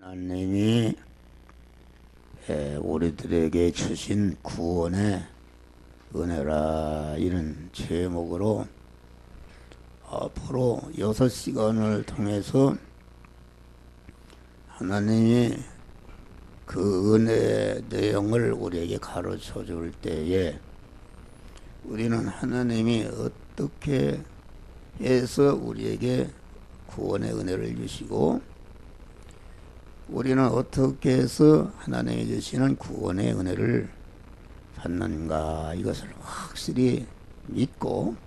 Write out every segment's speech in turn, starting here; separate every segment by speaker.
Speaker 1: 하나님이 우리들에게 주신 구원의 은혜라 이런 제목으로 앞으로 6시간을 통해서 하나님이 그 은혜의 내용을 우리에게 가르쳐 줄 때에 우리는 하나님이 어떻게 해서 우리에게 구원의 은혜를 주시고 우리는 어떻게 해서 하나님이 주시는 구원의 은혜를 받는가 이것을 확실히 믿고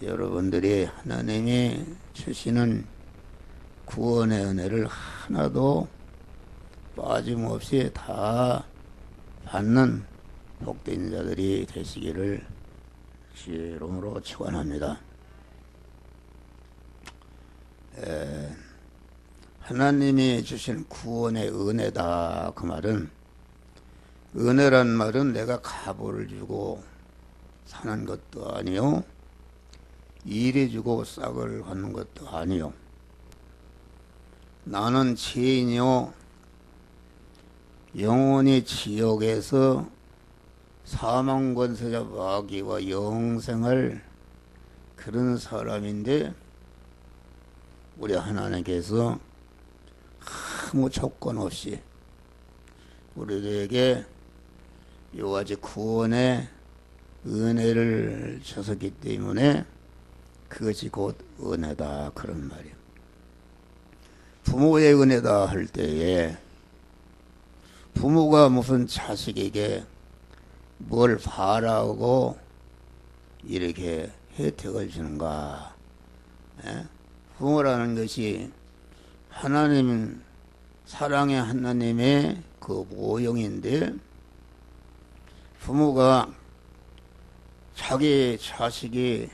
Speaker 1: 여러분들이 하나님이 주시는 구원의 은혜를 하나도 빠짐없이 다 받는 복된 자들이 되시기를 주의 이름으로 축원합니다. 하나님이 주신 구원의 은혜다. 그 말은 은혜란 말은 내가 값을 주고 사는 것도 아니요 일해 주고 싹을 받는 것도 아니요 나는 죄인이요 영원히 지옥에서 사망 권세자 마귀와 영생할 그런 사람인데 우리 하나님께서 아무 조건 없이 우리에게 이와같이 구원의 은혜를 주셨기 때문에 그것이 곧 은혜다 그런 말이에요. 부모의 은혜다 할 때에 부모가 무슨 자식에게 뭘 바라고 이렇게 혜택을 주는가? 부모라는 것이 하나님 사랑의 하나님의 그 모형인데 부모가 자기 자식이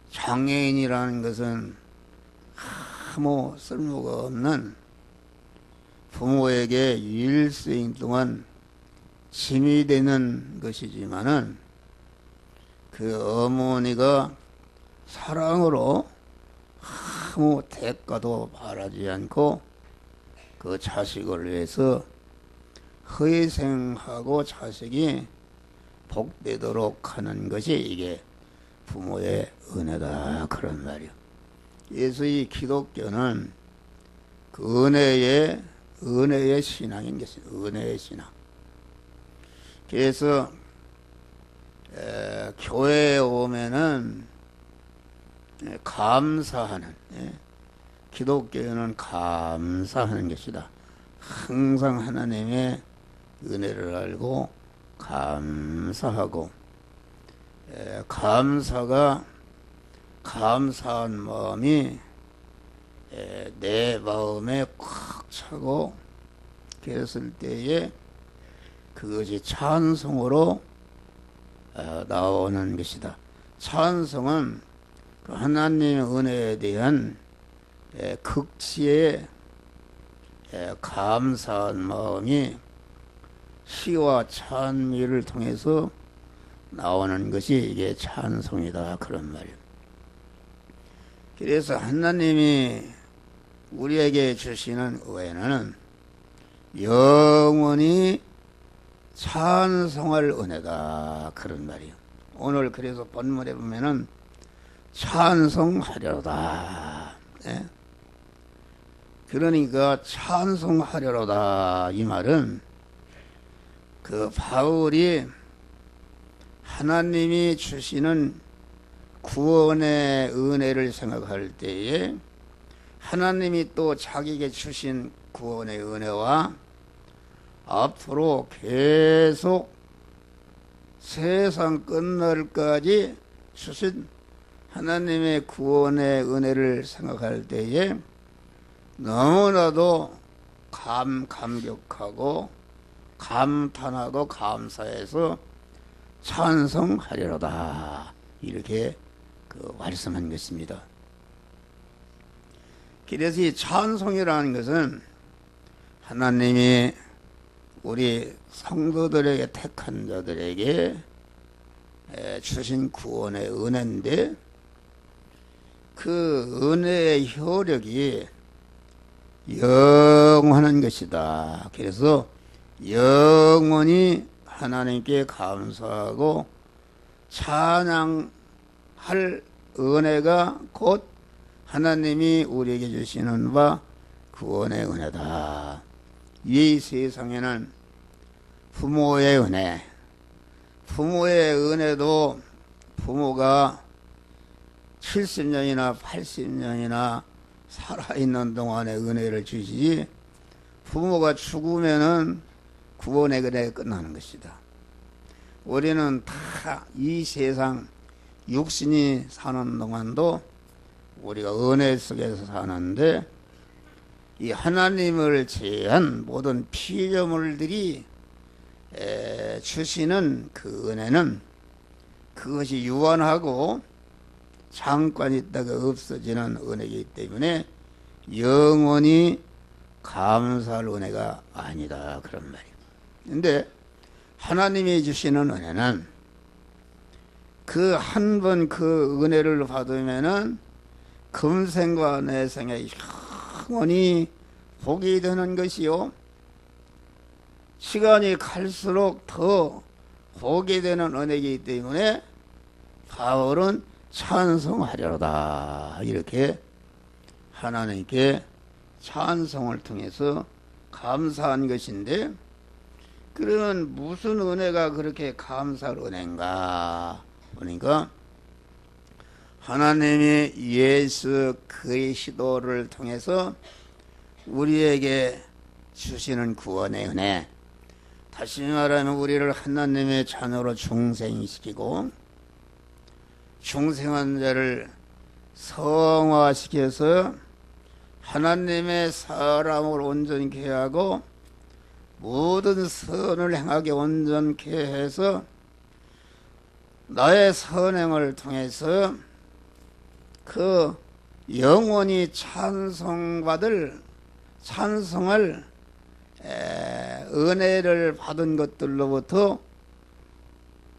Speaker 1: 장애인이라는 것은 아무 쓸모가 없는 부모에게 일생 동안 짐이 되는 것이지만은 그 어머니가 사랑으로 아무 대가도 바라지 않고 그 자식을 위해서 희생하고 자식이 복되도록 하는 것이 이게 부모의 은혜다 그런 말이요. 그래서 이 기독교는 그 은혜의 신앙인 것입니다. 은혜의 신앙. 그래서 교회에 오면은 감사하는 기독교는 감사하는 것이다. 항상 하나님의 은혜를 알고 감사하고 감사가 감사한 마음이 내 마음에 꽉 차고 그랬을 때에 그것이 찬송으로 나오는 것이다. 찬송은 하나님의 은혜에 대한 극치의 감사한 마음이 시와 찬미를 통해서 나오는 것이 이게 찬송이다 그런 말이에요. 그래서 하나님이 우리에게 주시는 은혜는 영원히 찬송할 은혜다 그런 말이에요. 오늘 그래서 본문에 보면은 찬송하려다. 그러니까 찬송하려다 이 말은 그 바울이 하나님이 주시는 구원의 은혜를 생각할 때에 하나님이 또 자기에게 주신 구원의 은혜와 앞으로 계속 세상 끝날까지 주신 하나님의 구원의 은혜를 생각할 때에 너무나도 감격하고 감탄하고 감사해서 찬송하리로다 이렇게 말씀한 것입니다. 그래서 이 찬송이라는 것은 하나님이 우리 성도들에게 택한 자들에게 주신 구원의 은혜인데 그 은혜의 효력이 영원한 것이다. 그래서 영원히 하나님께 감사하고 찬양할 은혜가 곧 하나님이 우리에게 주시는 바 구원의 은혜다. 이 세상에는 부모의 은혜, 부모의 은혜도 부모가 70년이나 80년이나 살아있는 동안에 은혜를 주시지, 부모가 죽으면은 구원의 은혜가 끝나는 것이다. 우리는 다 이 세상 육신이 사는 동안도 우리가 은혜 속에서 사는데, 이 하나님을 제한 모든 피조물들이 주시는 그 은혜는 그것이 유한하고 잠깐 있다가 없어지는 은혜이기 때문에 영원히 감사할 은혜가 아니다, 그런 말이에요. 근데 하나님이 주시는 은혜는 그 한 번 그 은혜를 받으면은 금생과 내생에 영원히 복이 되는 것이요, 시간이 갈수록 더 복이 되는 은혜이기 때문에 바울은 찬송하려다, 이렇게 하나님께 찬송을 통해서 감사한 것인데, 그러면 무슨 은혜가 그렇게 감사할 은혜인가 보니까, 하나님이 예수 그리스도를 통해서 우리에게 주시는 구원의 은혜, 다시 말하면 우리를 하나님의 자녀로 중생시키고 중생한 자를 성화시켜서 하나님의 사람을 온전케 하고 모든 선을 행하게 온전케 해서 나의 선행을 통해서 그 영원히 찬송을 은혜를 받은 것들로부터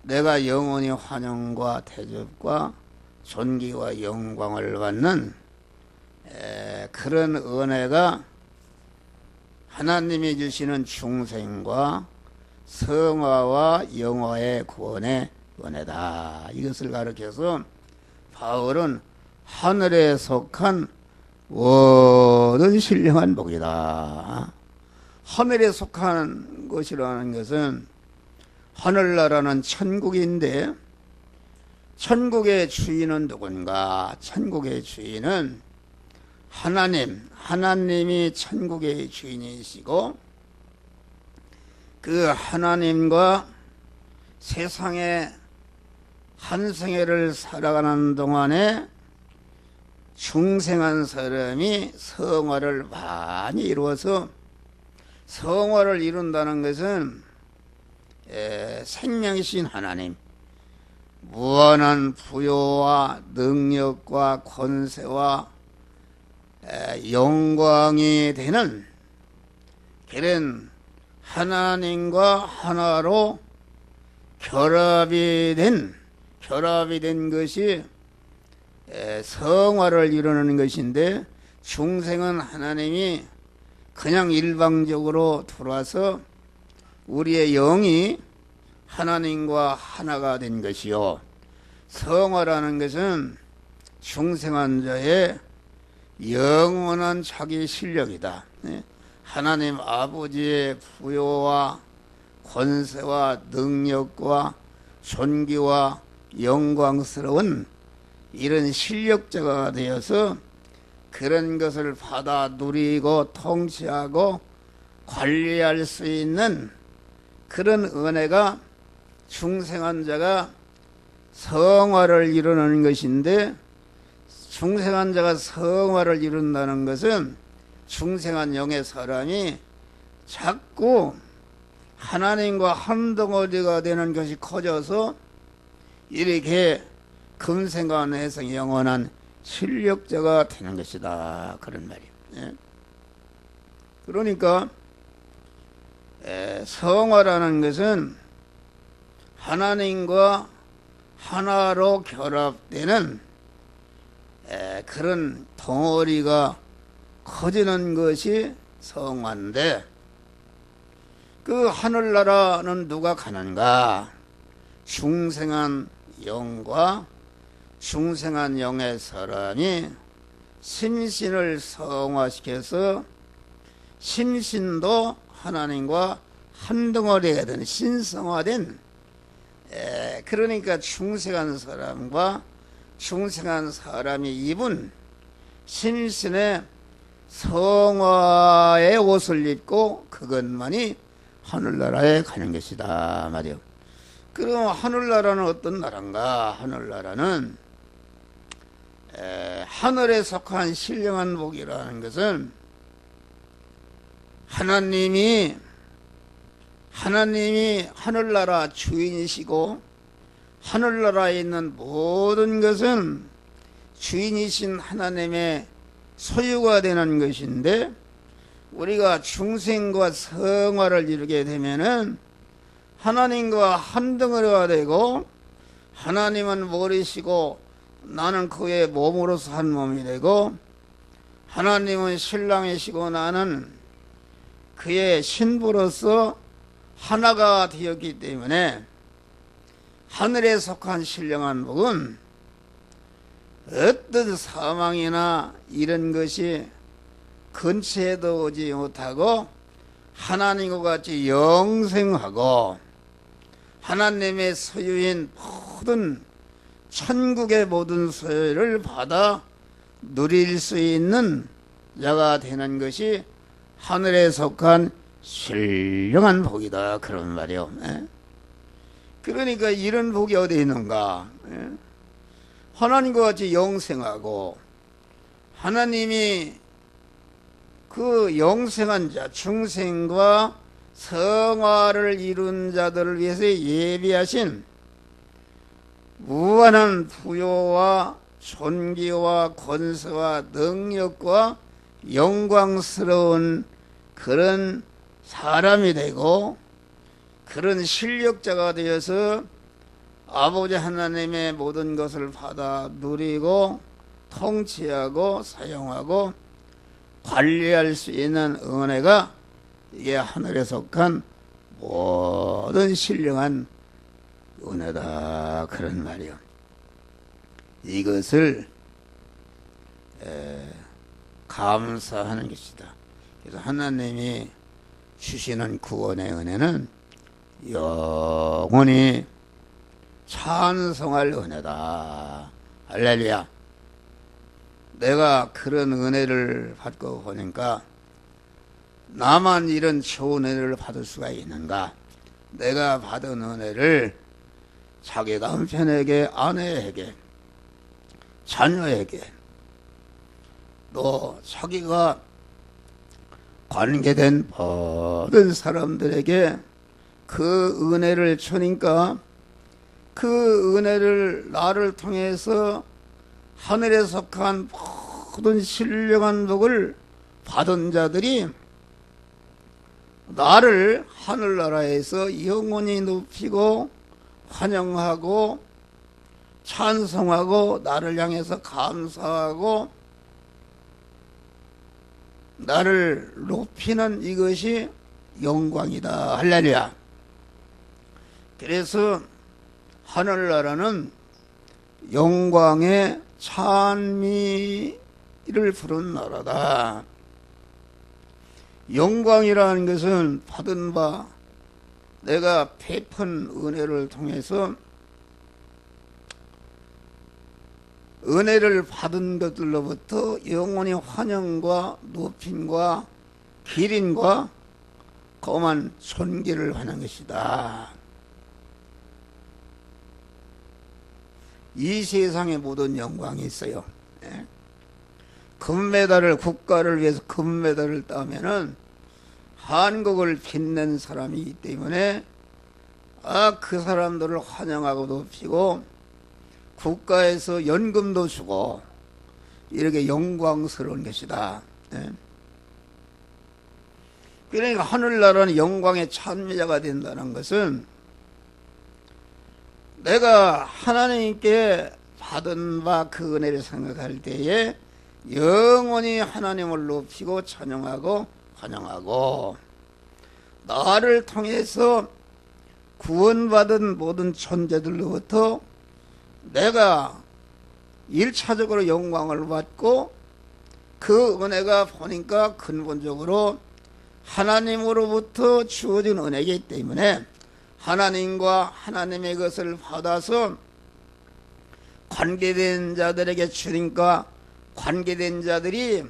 Speaker 1: 내가 영원히 환영과 대접과 존귀와 영광을 받는 그런 은혜가 하나님이 주시는 중생과 성화와 영화의 구원의 은혜다. 이것을 가르쳐서 바울은 하늘에 속한 모든 신령한 복이다. 하늘에 속한 것이라는 것은 하늘나라는 천국인데, 천국의 주인은 누군가? 천국의 주인은 하나님이 천국의 주인이시고, 그 하나님과 세상에 한 생애를 살아가는 동안에 중생한 사람이 성화를 많이 이루어서, 성화를 이룬다는 것은 생명이신 하나님, 무한한 부요와 능력과 권세와 영광이 되는 그런 하나님과 하나로 결합이 된 것이 성화를 이루는 것인데, 중생은 하나님이 그냥 일방적으로 들어와서 우리의 영이 하나님과 하나가 된 것이요, 성화라는 것은 중생한 자의 영원한 자기 실력이다. 하나님 아버지의 부요와 권세와 능력과 존귀와 영광스러운 이런 실력자가 되어서 그런 것을 받아 누리고 통치하고 관리할 수 있는 그런 은혜가 중생한 자가 성화를 이루는 것인데, 중생한 자가 성화를 이룬다는 것은 중생한 영의 사람이 자꾸 하나님과 한 덩어리가 되는 것이 커져서 이렇게 금생과 내생 영원한 실력자가 되는 것이다, 그런 말이에요. 예? 그러니까 성화라는 것은 하나님과 하나로 결합되는 그런 덩어리가 커지는 것이 성화인데, 그 하늘나라는 누가 가는가? 중생한 영과 중생한 영의 사람이 심신을 성화시켜서 심신도 하나님과 한 덩어리가 된 신성화된, 그러니까 중생한 사람과 중생한 사람이 입은 심신의 성화의 옷을 입고 그것만이 하늘나라에 가는 것이다 말이요. 그럼 하늘나라는 어떤 나라인가? 하늘나라는 하늘에 속한 신령한 복이라는 것은 하나님이 하늘나라 주인이시고 하늘나라에 있는 모든 것은 주인이신 하나님의 소유가 되는 것인데, 우리가 중생과 성화를 이루게 되면은 하나님과 한 덩어리가 되고, 하나님은 머리시고 나는 그의 몸으로서 한 몸이 되고, 하나님은 신랑이시고 나는 그의 신부로서 하나가 되었기 때문에, 하늘에 속한 신령한 복은 어떤 사망이나 이런 것이 근처에도 오지 못하고 하나님과 같이 영생하고 하나님의 소유인 모든 천국의 모든 소유를 받아 누릴 수 있는 자가 되는 것이 하늘에 속한 신령한 복이다, 그런 말이요. 그러니까 이런 복이 어디 있는가? 하나님과 같이 영생하고 하나님이 그 영생한 자, 중생과 성화를 이룬 자들을 위해서 예비하신 무한한 부요와 존귀와 권세와 능력과 영광스러운 그런 사람이 되고 그런 실력자가 되어서 아버지 하나님의 모든 것을 받아 누리고 통치하고 사용하고 관리할 수 있는 은혜가, 이게 하늘에 속한 모든 신령한 은혜다, 그런 말이요. 이것을 감사하는 것이다. 그래서 하나님이 주시는 구원의 은혜는 영원히 찬송할 은혜다. 할렐루야. 내가 그런 은혜를 받고 보니까 나만 이런 좋은 은혜를 받을 수가 있는가? 내가 받은 은혜를 자기 남편에게, 아내에게, 자녀에게, 또 자기가 관계된 모든 사람들에게 그 은혜를 주니까 그 은혜를 나를 통해서 하늘에 속한 모든 신령한 복을 받은 자들이 나를 하늘나라에서 영원히 높이고 환영하고 찬송하고 나를 향해서 감사하고 나를 높이는 이것이 영광이다. 할렐루야. 그래서 하늘나라는 영광의 찬미를 부른 나라다. 영광이라는 것은 받은 바, 내가 베푼 은혜를 통해서 은혜를 받은 것들로부터 영원히 환영과 높임과 기림과 거만 존귀를 하는 것이다. 이 세상에 모든 영광이 있어요. 금메달을, 국가를 위해서 금메달을 따면은 한국을 빛낸 사람이기 때문에 그 사람들을 환영하고 높이고 국가에서 연금도 주고 이렇게 영광스러운 것이다. 그러니까 하늘나라는 영광의 찬미자가 된다는 것은 내가 하나님께 받은 바 그 은혜를 생각할 때에 영원히 하나님을 높이고 찬양하고 환영하고, 나를 통해서 구원받은 모든 존재들로부터 내가 1차적으로 영광을 받고, 그 은혜가 보니까 근본적으로 하나님으로부터 주어진 은혜이기 때문에 하나님과 하나님의 것을 받아서 관계된 자들에게 주니까, 관계된 자들이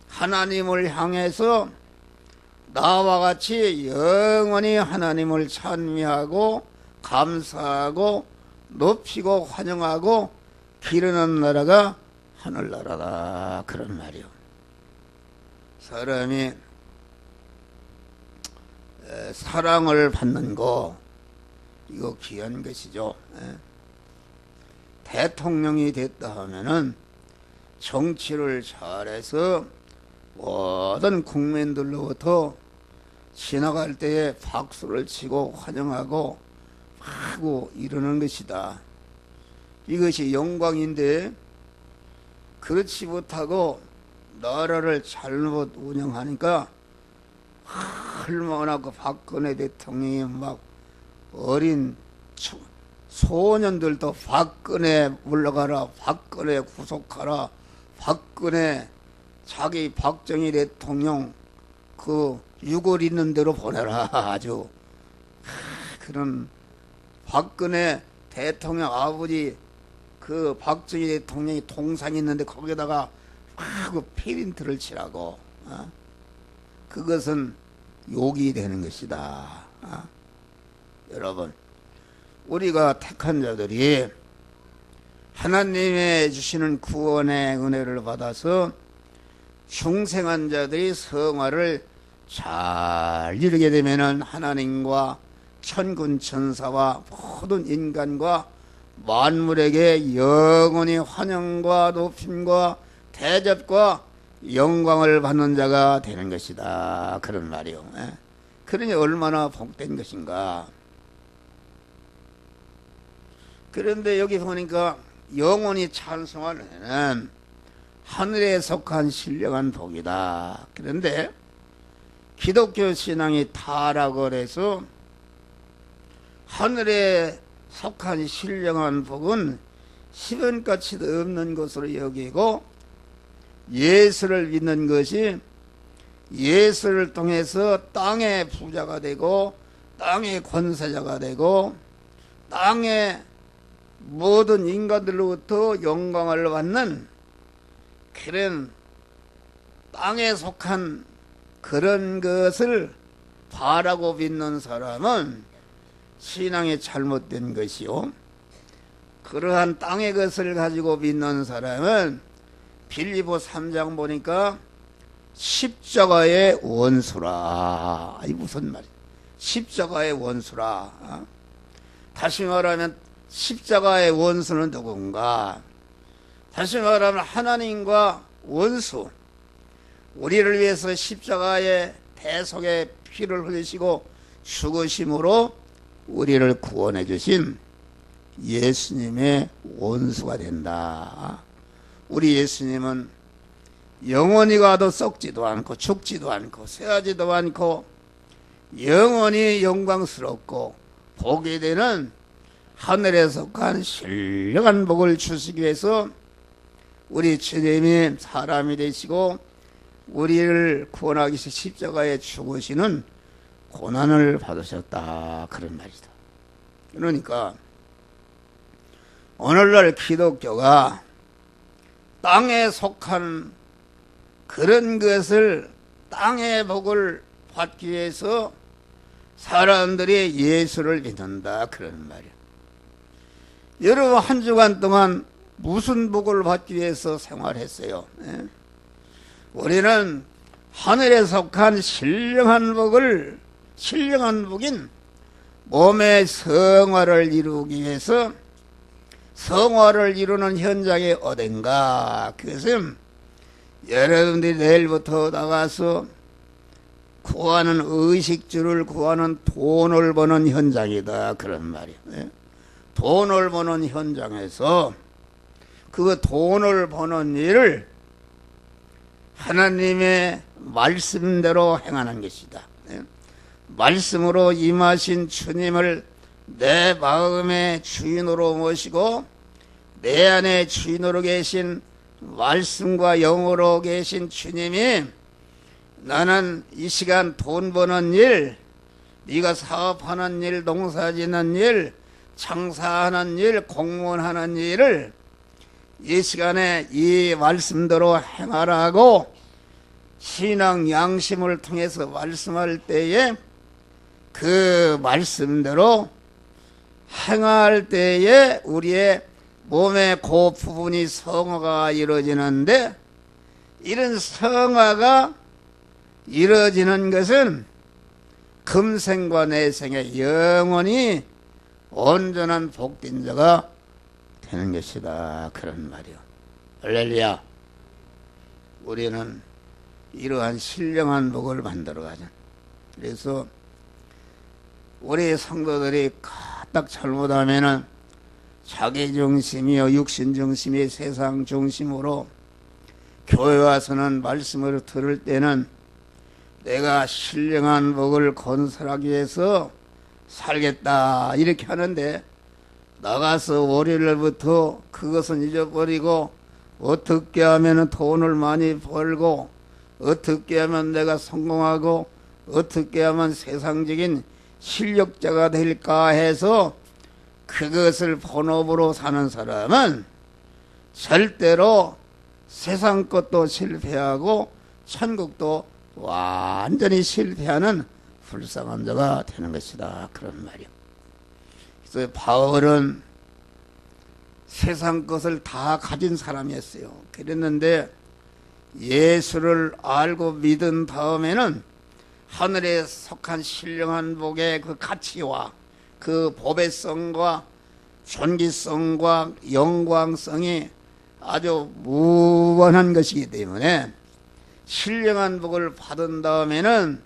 Speaker 1: 하나님을 향해서 나와 같이 영원히 하나님을 찬미하고 감사하고 높이고 환영하고 기르는 나라가 하늘나라다, 그런 말이요. 사람이 사랑을 받는 거, 이거 귀한 것이죠. 대통령이 됐다 하면은 정치를 잘해서 모든 국민들로부터 지나갈 때에 박수를 치고 환영하고 하고 이러는 것이다. 이것이 영광인데, 그렇지 못하고 나라를 잘못 운영하니까 얼마나 그 박근혜 대통령이 막 어린 소년들도 박근혜 물러가라, 박근혜 구속하라, 박근혜 자기 박정희 대통령 그 유골 있는 대로 보내라, 아주 그런 박근혜 대통령 아버지 그 박정희 대통령이 동상이 있는데 거기다가 그 페인트를 칠하고, 그것은 욕이 되는 것이다. 여러분, 우리가 택한 자들이 하나님의 주시는 구원의 은혜를 받아서 중생한 자들이 성화를 잘 이루게 되면은 하나님과 천군 천사와 모든 인간과 만물에게 영원히 환영과 높임과 대접과 영광을 받는 자가 되는 것이다, 그런 말이요. 그러니 얼마나 복된 것인가. 그런데 여기 보니까 영원히 찬송하는 하늘에 속한 신령한 복이다. 그런데 기독교 신앙이 타락을 해서 하늘에 속한 신령한 복은 시변가치도 없는 것으로 여기고, 예수를 믿는 것이 예수를 통해서 땅의 부자가 되고 땅의 권세자가 되고 땅의 모든 인간들로부터 영광을 받는 그런 땅에 속한 그런 것을 바라고 믿는 사람은 신앙이 잘못된 것이요, 그러한 땅의 것을 가지고 믿는 사람은 빌립보 3장 보니까 십자가의 원수라. 이 무슨 말이야? 십자가의 원수라. 다시 말하면 십자가의 원수는 누군가? 다시 말하면 하나님과 원수, 우리를 위해서 십자가의 대속의 피를 흘리시고 죽으심으로 우리를 구원해 주신 예수님의 원수가 된다. 우리 예수님은 영원히 가도 썩지도 않고 죽지도 않고 쇠하지도 않고 영원히 영광스럽고 복이 되는 하늘에 속한 신령한 복을 주시기 위해서 우리 주님이 사람이 되시고 우리를 구원하기 위해서 십자가에 죽으시는 고난을 받으셨다, 그런 말이다. 그러니까 오늘날 기독교가 땅에 속한 그런 것을, 땅의 복을 받기 위해서 사람들이 예수를 믿는다, 그런 말이야. 여러분 한 주간 동안 무슨 복을 받기 위해서 생활했어요? 우리는 하늘에 속한 신령한 복을, 신령한 복인 몸의 성화를 이루기 위해서, 성화를 이루는 현장이 어딘가? 그것은 여러분들이 내일부터 나가서 구하는 의식주를 구하는 돈을 버는 현장이다, 그런 말이에요. 돈을 버는 현장에서 그 돈을 버는 일을 하나님의 말씀대로 행하는 것이다. 말씀으로 임하신 주님을 내 마음의 주인으로 모시고 내 안에 주인으로 계신 말씀과 영으로 계신 주님이 나는 이 시간 돈 버는 일, 네가 사업하는 일, 농사짓는 일, 장사하는 일, 공무원하는 일을 이 시간에 이 말씀대로 행하라고 신앙 양심을 통해서 말씀할 때에 그 말씀대로 행할 때에 우리의 몸의 그 부분이 성화가 이루어지는데, 이런 성화가 이루어지는 것은 금생과 내생의 영원히 온전한 복된 자가 되는 것이다, 그런 말이요. 할렐루야. 우리는 이러한 신령한 복을 만들어 가자. 그래서 우리 성도들이 까딱 잘못하면은 자기 중심이요 육신 중심이 세상 중심으로 교회 와서는 말씀을 들을 때는 내가 신령한 복을 건설하기 위해서 살겠다 이렇게 하는데, 나가서 월요일부터 그것은 잊어버리고 어떻게 하면 돈을 많이 벌고 어떻게 하면 내가 성공하고 어떻게 하면 세상적인 실력자가 될까 해서 그것을 본업으로 사는 사람은 절대로 세상 것도 실패하고 천국도 완전히 실패하는 불쌍한 자가 되는 것이다, 그런 말이요. 그래서 바울은 세상 것을 다 가진 사람이었어요. 그랬는데 예수를 알고 믿은 다음에는 하늘에 속한 신령한 복의 그 가치와 그 보배성과 존귀성과 영광성이 아주 무한한 것이기 때문에 신령한 복을 받은 다음에는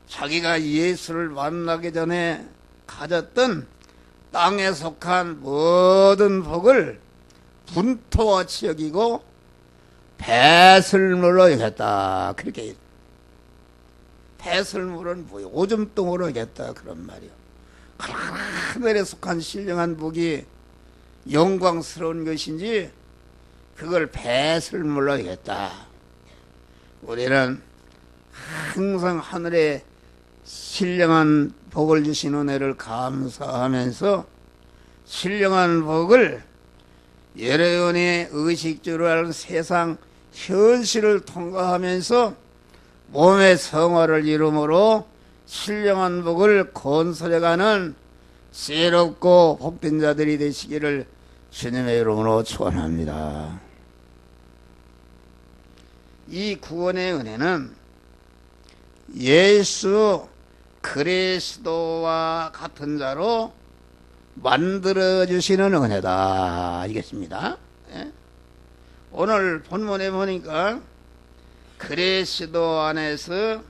Speaker 1: 자기가 예수를 만나기 전에 가졌던 땅에 속한 모든 복을 분토같이 여기고 배설물로 여겼다, 그렇게. 배설물은 뭐예요? 오줌똥으로 여겼다, 그런 말이요. 하늘에 속한 신령한 복이 영광스러운 것인지 그걸 배설물로 여겼다. 우리는 항상 하늘에 신령한 복을 주신 은혜를 감사하면서 신령한 복을 여러분의 의식주로 하는 세상 현실을 통과하면서 몸의 성화를 이루므로 신령한 복을 건설해가는 지혜롭고 복된 자들이 되시기를 주님의 이름으로 축원합니다. 이 구원의 은혜는 예수 그리스도와 같은 자로 만들어주시는 은혜다, 이겠습니다. 오늘 본문에 보니까 그리스도 안에서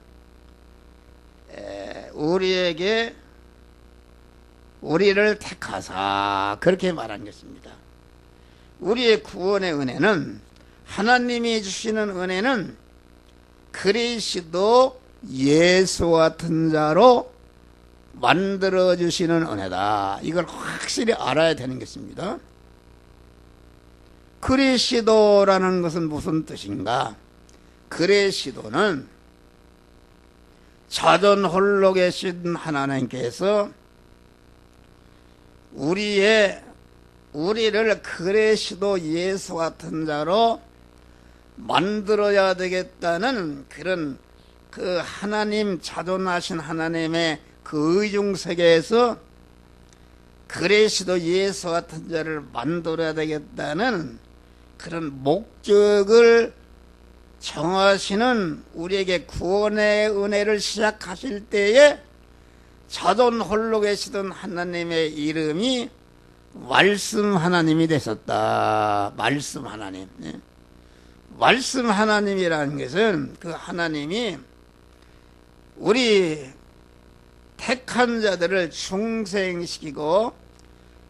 Speaker 1: 우리를 택하사, 그렇게 말한 것입니다. 우리의 구원의 은혜는, 하나님이 주시는 은혜는 그리스도 예수 같은 자로 만들어주시는 은혜다. 이걸 확실히 알아야 되는 것입니다. 그리스도라는 것은 무슨 뜻인가? 그리스도는 자존 홀로 계신 하나님께서 우리를 그리스도 예수 같은 자로 만들어야 되겠다는 그런 그 하나님, 자존하신 하나님의 그 의중세계에서 그리스도 예수 같은 자를 만들어야 되겠다는 그런 목적을 정하시는 우리에게 구원의 은혜를 시작하실 때에 자존 홀로 계시던 하나님의 이름이 말씀 하나님이 되셨다. 말씀 하나님. 말씀 하나님이라는 것은 그 하나님이 우리 택한 자들을 중생시키고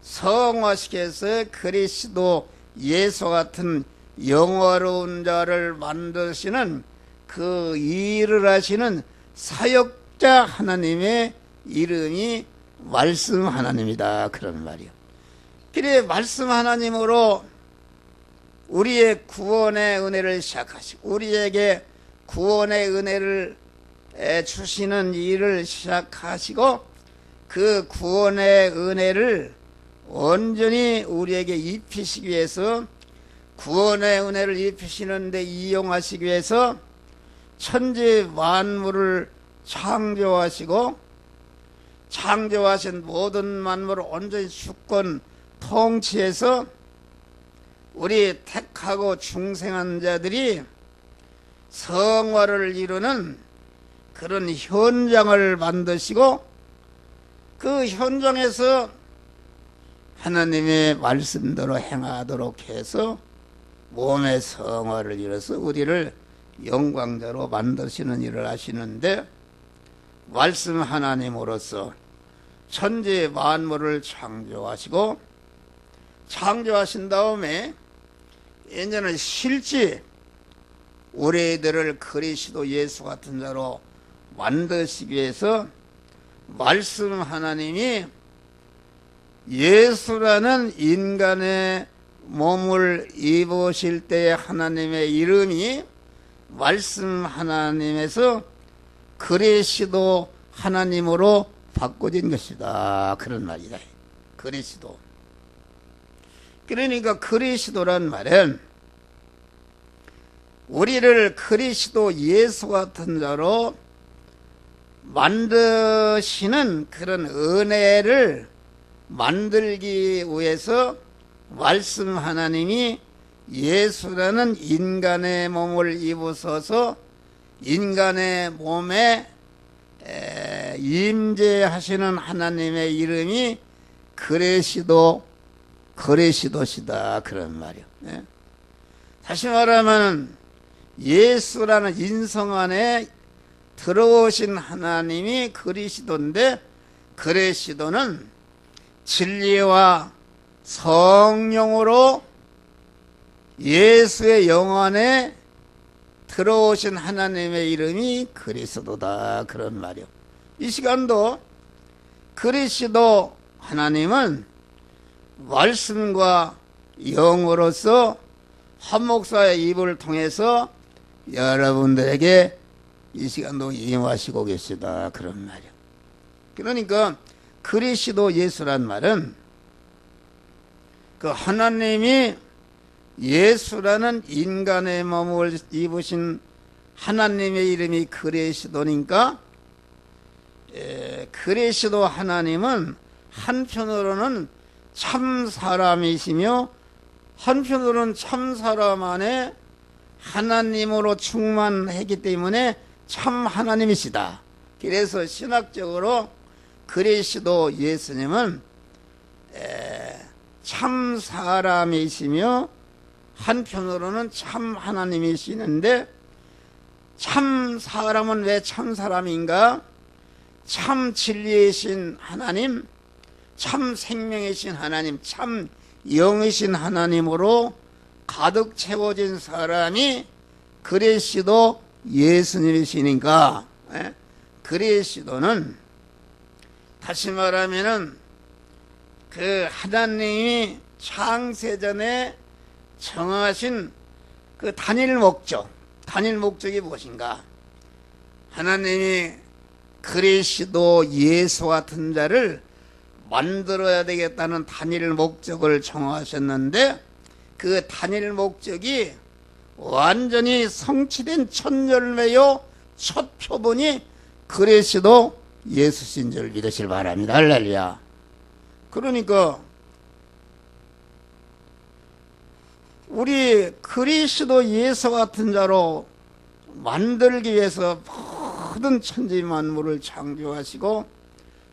Speaker 1: 성화시켜서 그리스도 예수 같은 영화로운 자를 만드시는 그 일을 하시는 사역자 하나님의 이름이 말씀 하나님이다, 그런 말이요. 그래, 말씀 하나님으로 우리의 구원의 은혜를 시작하시고 우리에게 구원의 은혜를 주시는 일을 시작하시고 그 구원의 은혜를 온전히 우리에게 입히시기 위해서, 구원의 은혜를 입히시는데 이용하시기 위해서 천지 만물을 창조하시고 창조하신 모든 만물을 온전히 주권 통치해서 우리 택하고 중생한 자들이 성화를 이루는 그런 현장을 만드시고 그 현장에서 하나님의 말씀대로 행하도록 해서 몸의 성화를 이뤄서 우리를 영광자로 만드시는 일을 하시는데, 말씀 하나님으로서 천지 만물을 창조하시고 창조하신 다음에 이제는 실제 우리들을 그리스도 예수 같은 자로 만드시기 위해서 말씀 하나님이 예수라는 인간의 몸을 입으실 때의 하나님의 이름이 말씀 하나님에서 그리스도 하나님으로 바꿔진 것이다, 그런 말이다. 그리스도. 그러니까 그리스도란 말은 우리를 그리스도 예수 같은 자로 만드시는 그런 은혜를 만들기 위해서 말씀 하나님이 예수라는 인간의 몸을 입으셔서 인간의 몸에 임재하시는 하나님의 이름이 그리스도시다, 그런 말이요. 다시 말하면 예수라는 인성 안에 들어오신 하나님이 그리스도인데, 그리스도는 진리와 성령으로 예수의 영 안에 들어오신 하나님의 이름이 그리스도다, 그런 말이요. 이 시간도 그리스도 하나님은 말씀과 영으로서 한 목사의 입을 통해서 여러분들에게 이 시간도 임하시고 계시다, 그런 말이요. 그러니까 그리스도 예수란 말은 그 하나님이 예수라는 인간의 몸을 입으신 하나님의 이름이 그리스도니까, 그리스도 하나님은 한편으로는 참 사람이시며 한편으로는 참 사람 안에 하나님으로 충만했기 때문에 참 하나님이시다. 그래서 신학적으로 그리스도 예수님은 참 사람이시며 한편으로는 참 하나님이시는데, 참 사람은 왜 참 사람인가? 참 진리이신 하나님, 참 생명이신 하나님, 참 영이신 하나님으로 가득 채워진 사람이 그리스도 예수님이시니까, 그리스도는 다시 말하면은 그 하나님이 창세전에 정하신 그 단일 목적이 무엇인가? 하나님이 그리스도 예수 같은 자를 만들어야 되겠다는 단일 목적을 정하셨는데, 그 단일 목적이 완전히 성취된 첫 열매요 첫 표본이 그리스도 예수신 줄 믿으실 바랍니다. 할렐루야. 그러니까 우리 그리스도 예수 같은 자로 만들기 위해서 모든 천지 만물을 창조하시고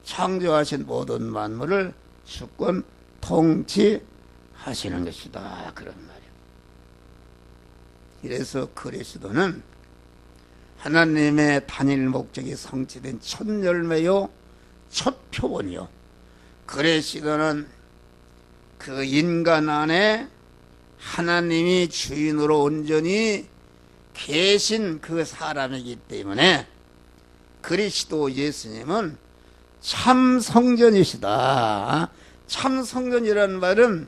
Speaker 1: 창조하신 모든 만물을 주권 통치하시는 것이다, 그런 말이에요. 그래서 그리스도는 하나님의 단일 목적이 성취된 첫 열매요 첫 표본이요. 그리스도는 그 인간 안에 하나님이 주인으로 온전히 계신 그 사람이기 때문에 그리스도 예수님은 참 성전이시다. 참 성전이라는 말은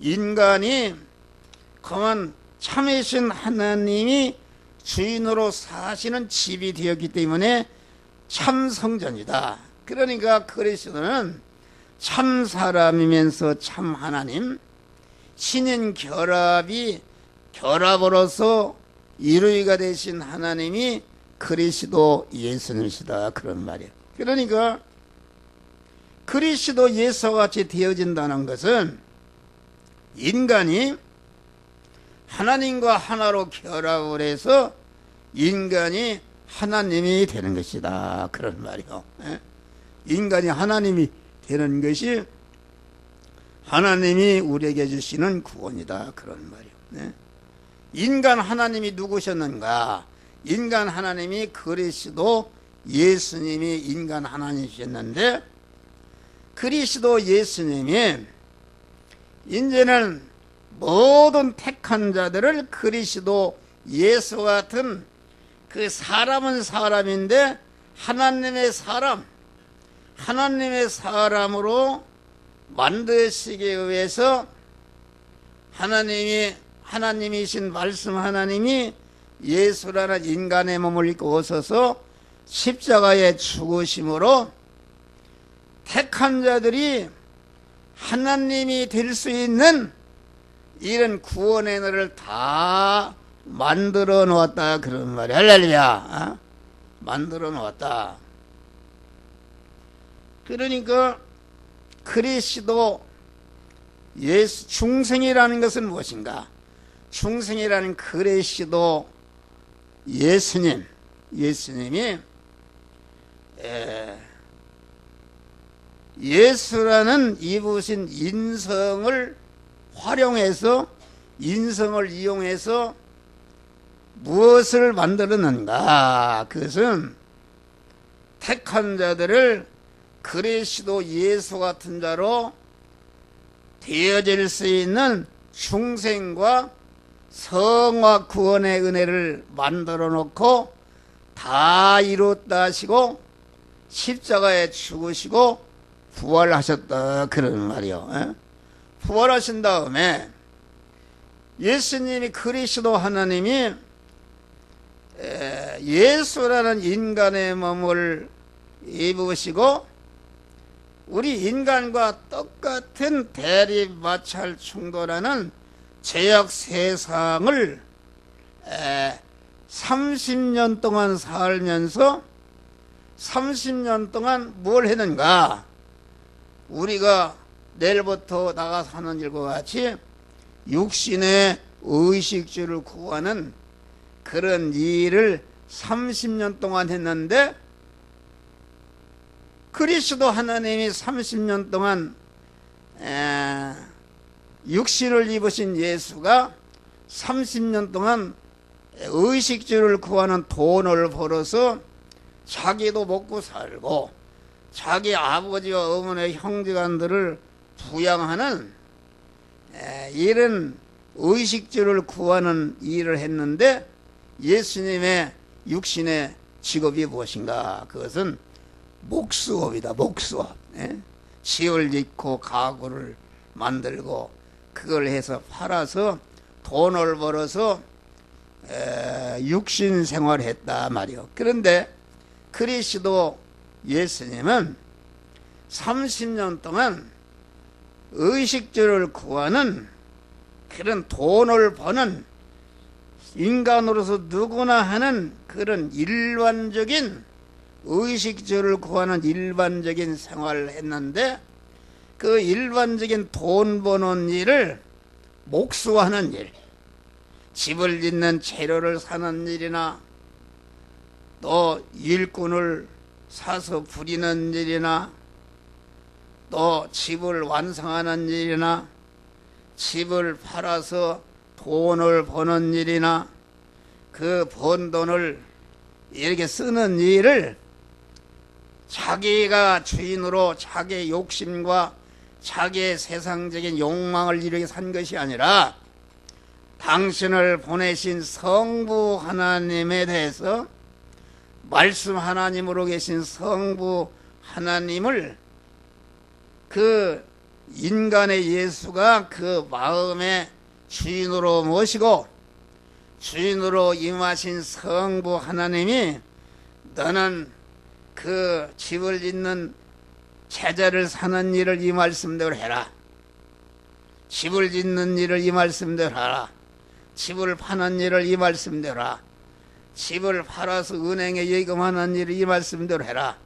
Speaker 1: 인간이 그만 참이신 하나님이 주인으로 사시는 집이 되었기 때문에 참 성전이다. 그러니까 그리스도는 참 사람이면서 참 하나님, 신인 결합으로서 이루이가 되신 하나님이 그리스도 예수님이시다. 그런 말이에요. 그러니까 그리스도 예수와 같이 되어진다는 것은 인간이 하나님과 하나로 결합을 해서 인간이 하나님이 되는 것이다. 그런 말이요. 인간이 하나님이 되는 것이 하나님이 우리에게 주시는 구원이다. 그런 말이요. 인간 하나님이 누구셨는가? 인간 하나님이 그리스도 예수님이 인간 하나님이셨는데 그리스도 예수님이 이제는 모든 택한 자들을 그리스도 예수와 같은 그 사람은 사람인데 하나님의 사람으로 만드시기에 의해서 하나님이신 말씀 하나님이 예수라는 인간의 몸을 입고 오셔서 십자가에 죽으심으로 택한 자들이 하나님이 될 수 있는 이런 구원의 날을 다 만들어 놓았다. 그런 말이야. 할렐루야. 만들어 놓았다. 그러니까 그리스도 예수 중생이라는 것은 무엇인가? 중생이라는 그리스도 예수님이 예수라는 입으신 인성을 활용해서 인성을 이용해서 무엇을 만들었는가? 그것은 택한 자들을 그리스도 예수 같은 자로 되어질 수 있는 중생과 성화 구원의 은혜를 만들어 놓고 다 이뤘다 하시고 십자가에 죽으시고 부활하셨다. 그런 말이요. 부활하신 다음에 예수님이 그리스도 하나님이 예수라는 인간의 몸을 입으시고 우리 인간과 똑같은 대립 마찰 충돌하는 죄악 세상을 30년 동안 살면서 30년 동안 뭘 했는가? 우리가 내일부터 나가서 하는 일과 같이 육신의 의식주를 구하는 그런 일을 30년 동안 했는데 그리스도 하나님이 30년 동안 육신을 입으신 예수가 30년 동안 의식주를 구하는 돈을 벌어서 자기도 먹고 살고 자기 아버지와 어머니의 형제간들을 부양하는 이런 의식주를 구하는 일을 했는데 예수님의 육신의 직업이 무엇인가? 그것은 목수업이다. 목수업. 지을 짓고 가구를 만들고 그걸 해서 팔아서 돈을 벌어서 육신 생활을 했다 말이요. 그런데 그리스도 예수님은 30년 동안 의식주를 구하는 그런 돈을 버는 인간으로서 누구나 하는 그런 일반적인 의식주를 구하는 일반적인 생활을 했는데 그 일반적인 돈 버는 일을 목수하는 일, 집을 짓는 재료를 사는 일이나 또 일꾼을 사서 부리는 일이나 또 집을 완성하는 일이나 집을 팔아서 돈을 버는 일이나 그 번 돈을 이렇게 쓰는 일을 자기가 주인으로 자기의 욕심과 자기의 세상적인 욕망을 이루게 산 것이 아니라 당신을 보내신 성부 하나님에 대해서 말씀 하나님으로 계신 성부 하나님을 그 인간의 예수가 그 마음의 주인으로 모시고 주인으로 임하신 성부 하나님이 너는 그 집을 짓는 제자를 사는 일을 이 말씀대로 해라. 집을 짓는 일을 이 말씀대로 하라. 집을 파는 일을 이 말씀대로 하라. 집을 팔아서 은행에 예금하는 일을 이 말씀대로 해라.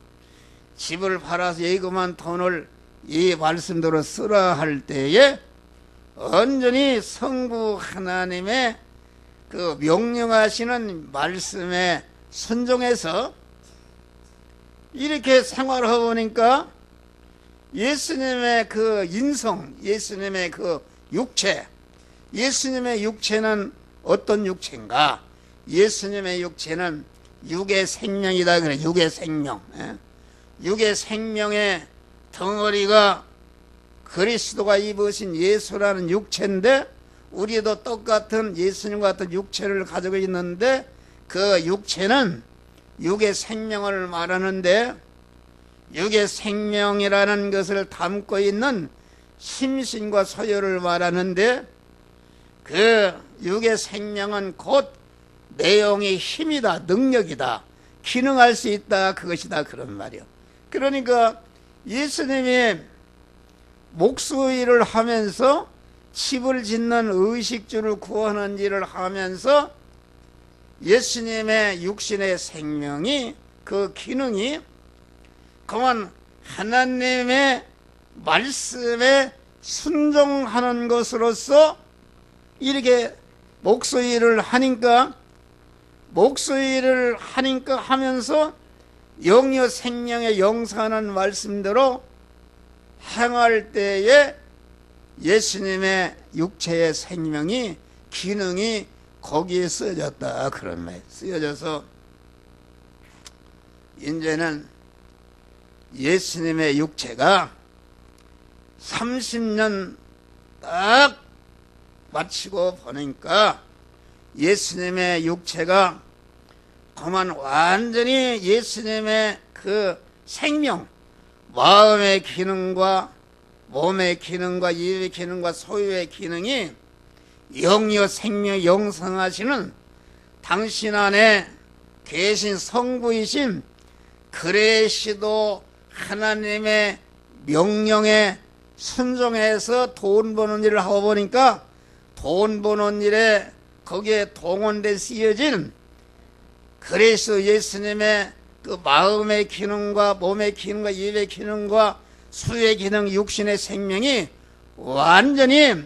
Speaker 1: 집을 팔아서 예금한 돈을 이 말씀대로 쓰라 할 때에 온전히 성부 하나님의 그 명령하시는 말씀에 순종해서 이렇게 생활하고 보니까 예수님의 그 인성, 예수님의 그 육체, 예수님의 육체는 어떤 육체인가? 예수님의 육체는 육의 생명이다 그래. 육의 생명. 육의 생명의 덩어리가 그리스도가 입으신 예수라는 육체인데 우리도 똑같은 예수님과 같은 육체를 가지고 있는데 그 육체는 육의 생명을 말하는데 육의 생명이라는 것을 담고 있는 심신과 소유를 말하는데 그 육의 생명은 곧 내용이 힘이다, 능력이다, 기능할 수 있다, 그것이다 그런 말이요. 그러니까 예수님이 목수일을 하면서 집을 짓는 의식주를 구하는 일을 하면서 예수님의 육신의 생명이 그 기능이 그만 하나님의 말씀에 순종하는 것으로서 이렇게 목수일을 하니까 하면서 영여 생명의 영사하는 말씀대로 행할 때에 예수님의 육체의 생명이 기능이 거기에 쓰여졌다 그런 말. 쓰여져서 이제는 예수님의 육체가 30년 딱 마치고 보니까 예수님의 육체가 그만 완전히 예수님의 그 생명, 마음의 기능과 몸의 기능과 입의 기능과 소유의 기능이 영여 생명 영성하시는 당신 안에 계신 성부이신 그리스도 하나님의 명령에 순종해서 돈 버는 일을 하고 보니까 돈 버는 일에 거기에 동원돼 쓰여진 그리스도 예수님의 그 마음의 기능과 몸의 기능과 입의 기능과 수의 기능 육신의 생명이 완전히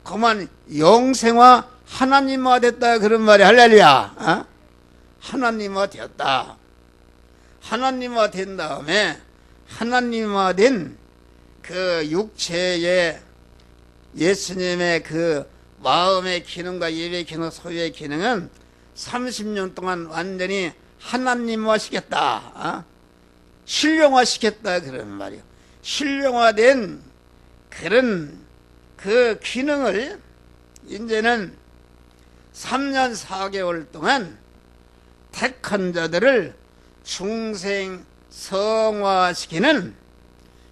Speaker 1: 그만 영생화 하나님화 됐다 그런 말이 할렐루야. 하나님화 되었다. 하나님화 된 다음에 하나님화 된 그 육체의 예수님의 그 마음의 기능과 입의 기능 소유의 기능은 30년 동안 완전히 하나님화 시켰다. 신령화 시켰다 그런 말이요. 신령화된 그런 그 기능을 이제는 3년 4개월 동안 택한 자들을 중생 성화시키는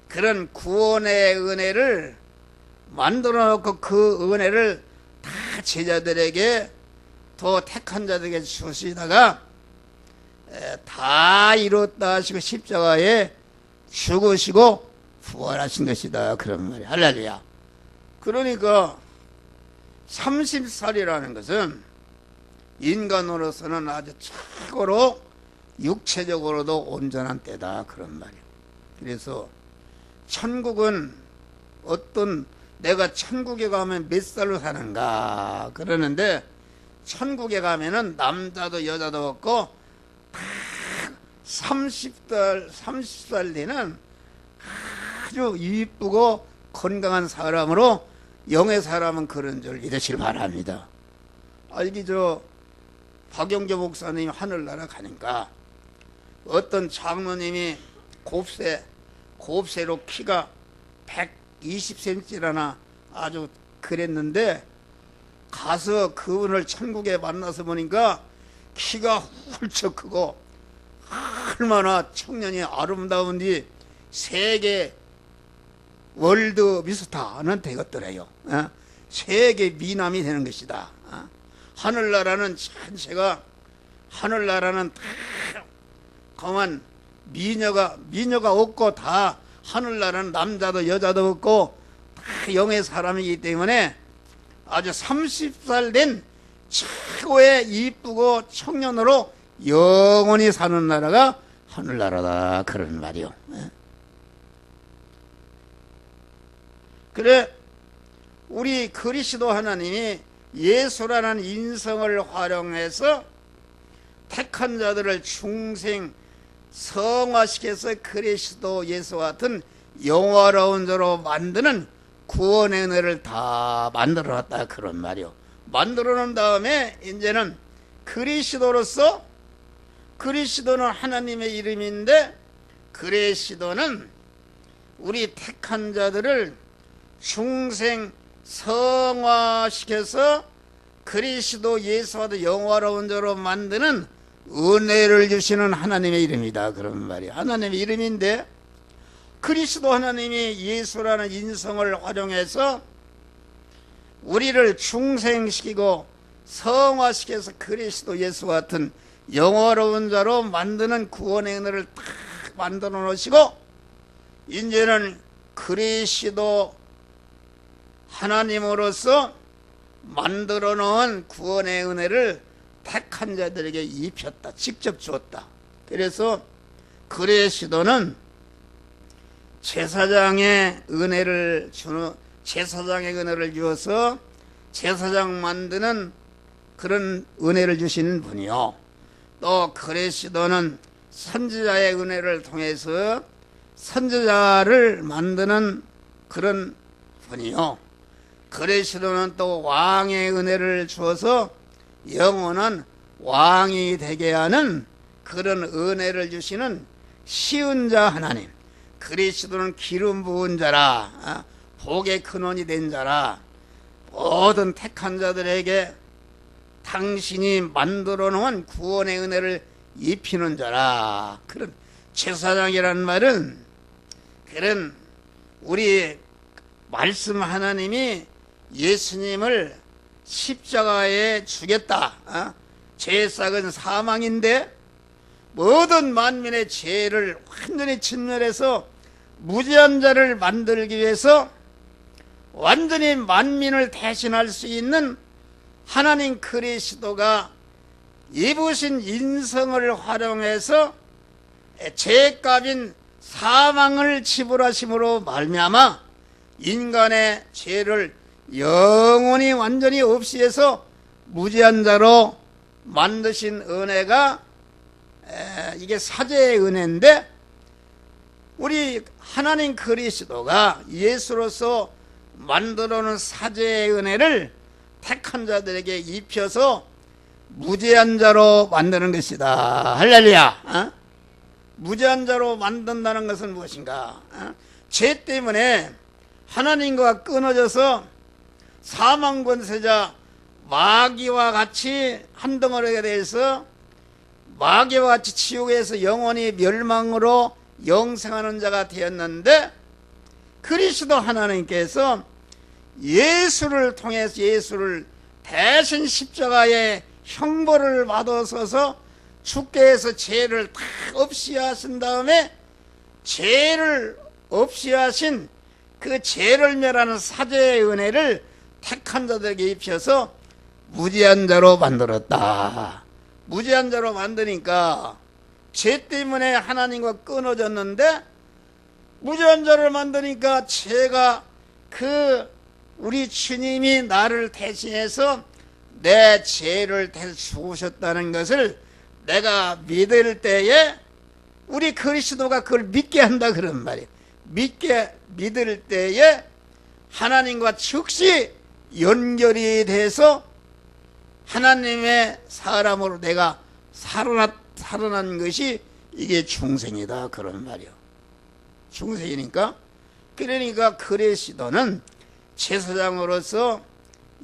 Speaker 1: 그런 구원의 은혜를 만들어 놓고 그 은혜를 다 제자들에게 더 택한 자들에게 주시다가 다 이뤘다 하시고 십자가에 죽으시고 부활하신 것이다 그런 말이야. 할렐루야. 그러니까 30살이라는 것은 인간으로서는 아주 최고로 육체적으로도 온전한 때다 그런 말이야. 그래서 천국은 어떤 내가 천국에 가면 몇 살로 사는가 그러는데 천국에 가면은 남자도 여자도 없고 다 30살 되는 아주 이쁘고 건강한 사람으로 영의 사람은 그런 줄 믿으시길 바랍니다. 알기 박영조 목사님이 하늘나라 가니까 어떤 장로님이 곱새로 키가 120cm라나 아주 그랬는데 가서 그분을 천국에 만나서 보니까 키가 훌쩍 크고 얼마나 청년이 아름다운지 세계 월드 미스터는 되겠더래요. 세계 미남이 되는 것이다. 하늘나라는 전체가 하늘나라는 다 그만 미녀가 없고 다 하늘나라는 남자도 여자도 없고 다 영의 사람이기 때문에 아주 30살 된 최고의 이쁘고 청년으로 영원히 사는 나라가 하늘나라다 그런 말이요. 그래 우리 그리스도 하나님이 예수라는 인성을 활용해서 택한 자들을 중생 성화시켜서 그리스도 예수와 같은 영화로운 자로 만드는 구원의 은혜를 다 만들어놨다 그런 말이요. 만들어 놓은 다음에 이제는 그리스도로서, 그리스도는 하나님의 이름인데 그리스도는 우리 택한 자들을 중생 성화시켜서 그리스도 예수와 같은 영화로운 자로 만드는 은혜를 주시는 하나님의 이름이다 그런 말이에요. 하나님의 이름인데 그리스도 하나님이 예수라는 인성을 활용해서 우리를 중생시키고 성화시켜서 그리스도 예수 같은 영화로운 자로 만드는 구원의 은혜를 딱 만들어 놓으시고 이제는 그리스도 하나님으로서 만들어 놓은 구원의 은혜를 택한 자들에게 입혔다. 직접 주었다. 그래서 그리스도는 제사장의 은혜를 주어서 제사장 만드는 그런 은혜를 주시는 분이요. 또 그리스도는 선지자의 은혜를 통해서 선지자를 만드는 그런 분이요. 그리스도는 또 왕의 은혜를 주어서 영원한 왕이 되게 하는 그런 은혜를 주시는 시은 자 하나님. 그리스도는 기름 부은 자라, 복의 근원이 된 자라, 모든 택한 자들에게 당신이 만들어 놓은 구원의 은혜를 입히는 자라. 그런 제사장이란 말은 그런 우리 말씀 하나님이 예수님을 십자가에 죽였다. 죄의 싹은 사망인데 모든 만민의 죄를 완전히 진멸해서 무죄한 자를 만들기 위해서 완전히 만민을 대신할 수 있는 하나님 그리스도가 입으신 인성을 활용해서 죄값인 사망을 지불하심으로 말미암아 인간의 죄를 영원히 완전히 없이 해서 무죄한 자로 만드신 은혜가 이게 사죄의 은혜인데 우리 하나님 그리스도가 예수로서 만들어놓은 사죄의 은혜를 택한 자들에게 입혀서 무죄한 자로 만드는 것이다. 할렐루야. 무죄한 자로 만든다는 것은 무엇인가? 죄 때문에 하나님과 끊어져서 사망 권세자 마귀와 같이 한 덩어리가 돼서 마귀와 같이 지옥에서 영원히 멸망으로 영생하는 자가 되었는데 그리스도 하나님께서 예수를 통해서 예수를 대신 십자가에 형벌을 받으셔서 죽게 해서 죄를 다 없이 하신 다음에 죄를 없이 하신 그 죄를 멸하는 사죄의 은혜를 택한 자들에게 입혀서 무죄한 자로 만들었다. 무죄한 자로 만드니까 죄 때문에 하나님과 끊어졌는데 무죄한 자를 만드니까 죄가 우리 주님이 나를 대신해서 내 죄를 죽으셨다는 것을 내가 믿을 때에 우리 그리스도가 그걸 믿게 한다 그런 말이에요. 믿을 때에 하나님과 즉시 연결이 돼서 하나님의 사람으로 내가 살아난 것이 이게 중생이다 그런 말이요. 중생이니까 그러니까 그리스도는 제사장으로서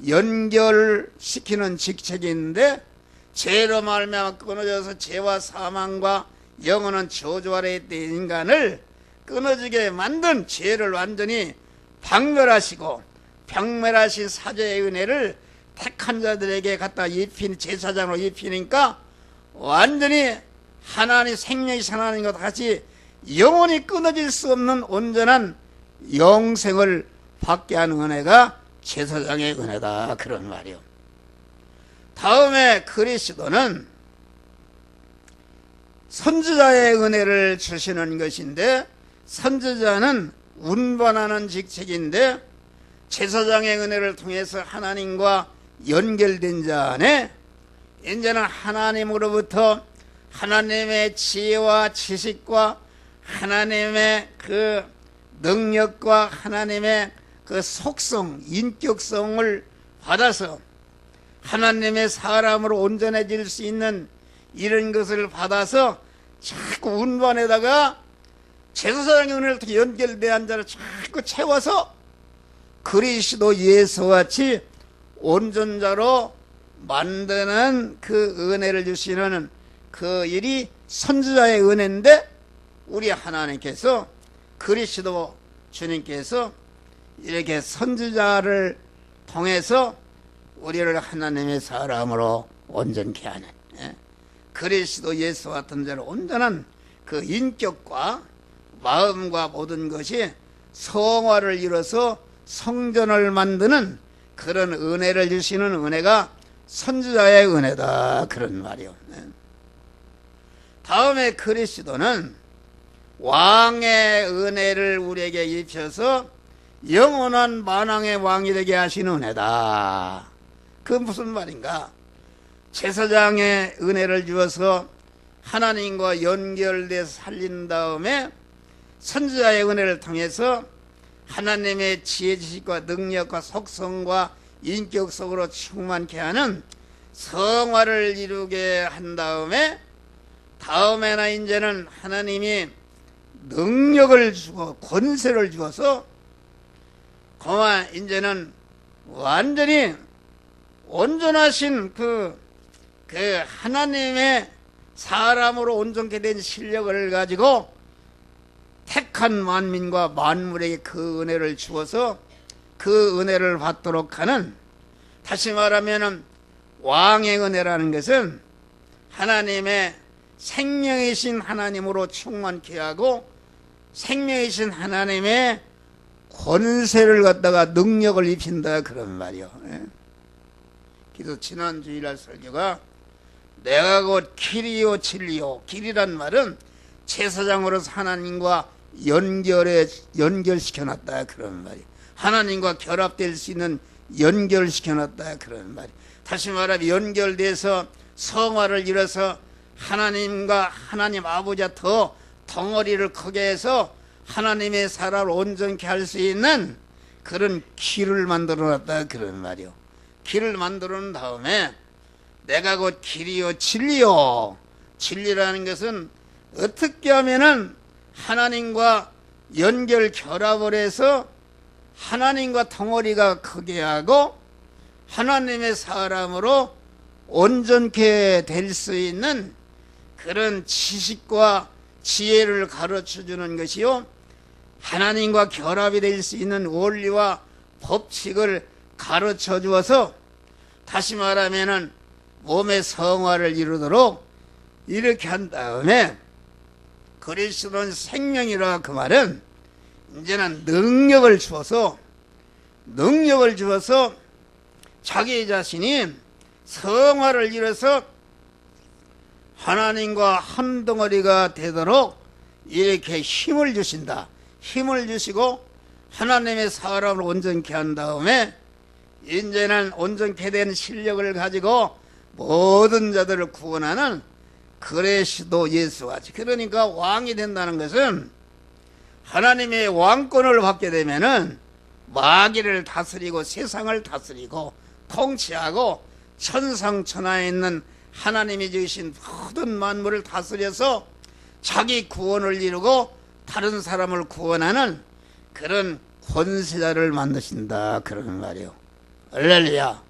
Speaker 1: 연결시키는 직책이 있는데, 죄로 말미암아 끊어져서 죄와 사망과 영원한 저주 아래에 있던 인간을 끊어지게 만든 죄를 완전히 박멸하시고 박멸하신 사죄의 은혜를 택한 자들에게 갖다 입힌 제사장으로 입히니까 완전히 하나님 생명이신 하나님과 같이 영원히 끊어질 수 없는 온전한 영생을 받게 하는 은혜가 제사장의 은혜다, 그런 말이요. 다음에 그리스도는 선지자의 은혜를 주시는 것인데, 선지자는 운반하는 직책인데, 제사장의 은혜를 통해서 하나님과 연결된 자 안에 이제는 하나님으로부터 하나님의 지혜와 지식과 하나님의 그 능력과 하나님의 그 속성, 인격성을 받아서 하나님의 사람으로 온전해질 수 있는 이런 것을 받아서 자꾸 운반에다가 제사장의 은혜를 통해 연결된 자를 자꾸 채워서 그리스도 예수와 같이 온전자로 만드는 그 은혜를 주시는 그 일이 선지자의 은혜인데, 우리 하나님께서 그리스도 주님께서 이렇게 선지자를 통해서 우리를 하나님의 사람으로 온전케 하는, 그리스도 예수 같은 자를 온전한 그 인격과 마음과 모든 것이 성화를 이뤄서 성전을 만드는 그런 은혜를 주시는 은혜가 선지자의 은혜다, 그런 말이요. 다음에 그리스도는 왕의 은혜를 우리에게 입혀서 영원한 만왕의 왕이 되게 하시는 은혜다. 그 무슨 말인가? 제사장의 은혜를 주어서 하나님과 연결돼서 살린 다음에 선지자의 은혜를 통해서 하나님의 지혜, 지식과 능력과 속성과 인격성으로 충만케 하는 성화를 이루게 한 다음에는 이제는 하나님이 능력을 주고 권세를 주어서 그만 이제는 완전히 온전하신 그 하나님의 사람으로 온전케 된 실력을 가지고 택한 만민과 만물에게 그 은혜를 주어서 그 은혜를 받도록 하는, 다시 말하면 왕의 은혜라는 것은 하나님의 생명이신 하나님으로 충만케 하고 생명이신 하나님의 권세를 갖다가 능력을 입힌다, 그런 말이요. 그래서 지난 주일날 설교가 내가 곧 길이요 진리요, 길이란 말은 제사장으로서 하나님과 연결시켜놨다, 그런 말이요. 하나님과 결합될 수 있는 연결시켜놨다, 그런 말이요. 다시 말하면 연결돼서 성화를 이뤄서 하나님과 하나님 아버지와 더 덩어리를 크게 해서 하나님의 사람을 온전케 할 수 있는 그런 길을 만들어놨다, 그런 말이요. 길을 만들어 놓은 다음에 내가 곧 길이요 진리요, 진리라는 것은 어떻게 하면은 하나님과 연결 결합을 해서 하나님과 덩어리가 크게 하고 하나님의 사람으로 온전케 될 수 있는 그런 지식과 지혜를 가르쳐 주는 것이요, 하나님과 결합이 될 수 있는 원리와 법칙을 가르쳐 주어서 다시 말하면은 몸의 성화를 이루도록 이렇게 한 다음에, 그리스도는 생명이라 그 말은 이제는 능력을 주어서 자기 자신이 성화를 이뤄서 하나님과 한 덩어리가 되도록 이렇게 힘을 주신다. 힘을 주시고 하나님의 사람을 온전케 한 다음에 이제는 온전케 된 실력을 가지고 모든 자들을 구원하는 그리스도 예수같이, 그러니까 왕이 된다는 것은 하나님의 왕권을 받게 되면은 마귀를 다스리고 세상을 다스리고 통치하고 천상천하에 있는 하나님이 주신 모든 만물을 다스려서 자기 구원을 이루고 다른 사람을 구원하는 그런 권세자를 만드신다, 그런 말이요. 할렐루야.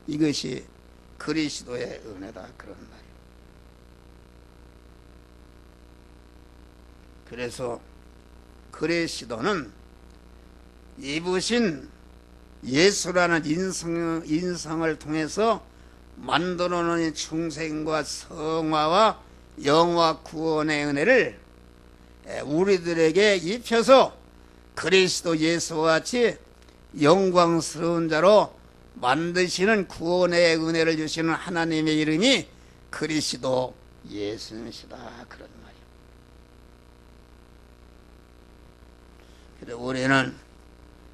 Speaker 1: 이것이 그리스도의 은혜다 그런 말이에요. 그래서 그리스도는 입으신 예수라는 인성을 통해서 만들어놓은 중생과 성화와 영화 구원의 은혜를 우리들에게 입혀서 그리스도 예수와 같이 영광스러운 자로 만드시는 구원의 은혜를 주시는 하나님의 이름이 그리스도 예수님이시다 그런 말이에요. 그래서 우리는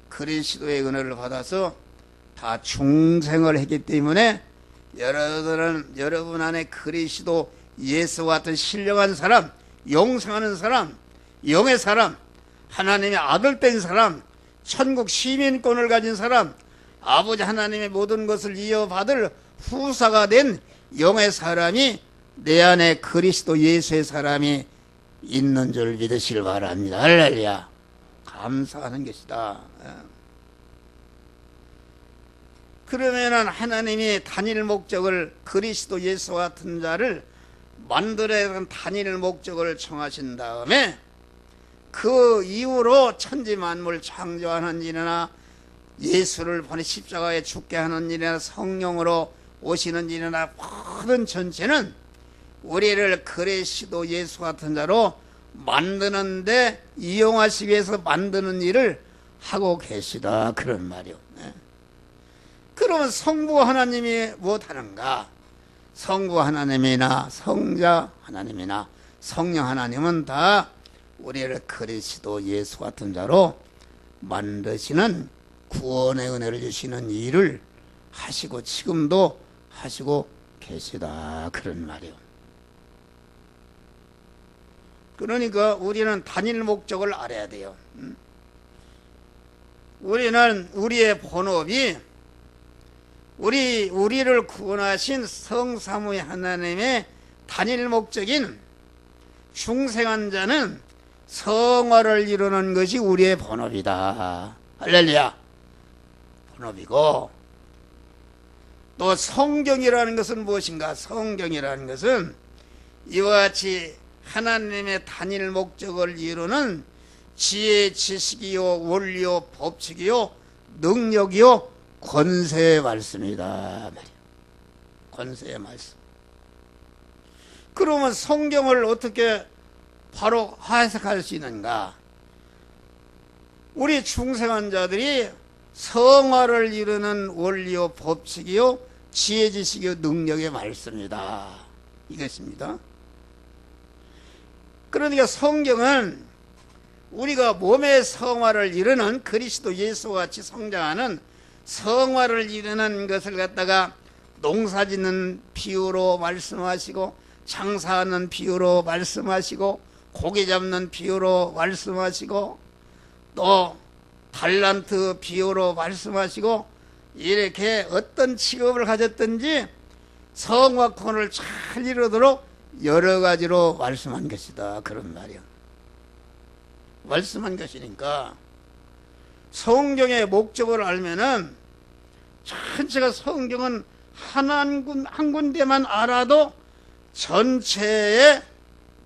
Speaker 1: 그리스도의 은혜를 받아서 다 중생을 했기 때문에 여러분 안에 그리스도 예수와 같은 신령한 사람, 영생하는 사람, 영의 사람, 하나님의 아들 된 사람, 천국 시민권을 가진 사람, 아버지 하나님의 모든 것을 이어받을 후사가 된 영의 사람이 내 안에 그리스도 예수의 사람이 있는 줄 믿으시길 바랍니다. 할렐루야. 감사하는 것이다. 그러면은 하나님이 단일 목적을 그리스도 예수와 같은 자를 만들어야 하는 단일 목적을 정하신 다음에 그 이후로 천지 만물 창조하는 일이나 예수를 보내 십자가에 죽게 하는 일이나 성령으로 오시는 일이나 모든 전체는 우리를 그리스도 예수 같은 자로 만드는데 이용하시기 위해서 만드는 일을 하고 계시다 그런 말이요. 그러면 성부 하나님이 무엇하는가? 성부 하나님이나 성자 하나님이나 성령 하나님은 다 우리를 그리스도 예수 같은 자로 만드시는 구원의 은혜를 주시는 일을 하시고 지금도 하시고 계시다 그런 말이요. 그러니까 우리는 단일 목적을 알아야 돼요. 우리는 우리의 본업이 우리를 구원하신 성삼위 하나님의 단일 목적인 중생한 자는 성화를 이루는 것이 우리의 본업이다. 할렐루야. 본업이고, 또 성경이라는 것은 무엇인가? 성경이라는 것은 이와 같이 하나님의 단일 목적을 이루는 지혜, 지식이요, 원리요, 법칙이요, 능력이요, 권세의 말씀이다. 권세의 말씀. 그러면 성경을 어떻게 바로 해석할 수 있는가? 우리 중생한 자들이 성화를 이루는 원리요, 법칙이요, 지혜, 지식이요, 능력의 말씀이다. 이것입니다. 그러니까 성경은 우리가 몸의 성화를 이루는 그리스도 예수와 같이 성장하는 성화를 이루는 것을 갖다가 농사짓는 비유로 말씀하시고, 장사하는 비유로 말씀하시고, 고기 잡는 비유로 말씀하시고, 또 달란트 비유로 말씀하시고, 이렇게 어떤 직업을 가졌든지 성화권을 잘 이루도록 여러 가지로 말씀한 것이다 그런 말이야. 말씀한 것이니까 성경의 목적을 알면은 전체가 성경은 한 군데만 알아도 전체의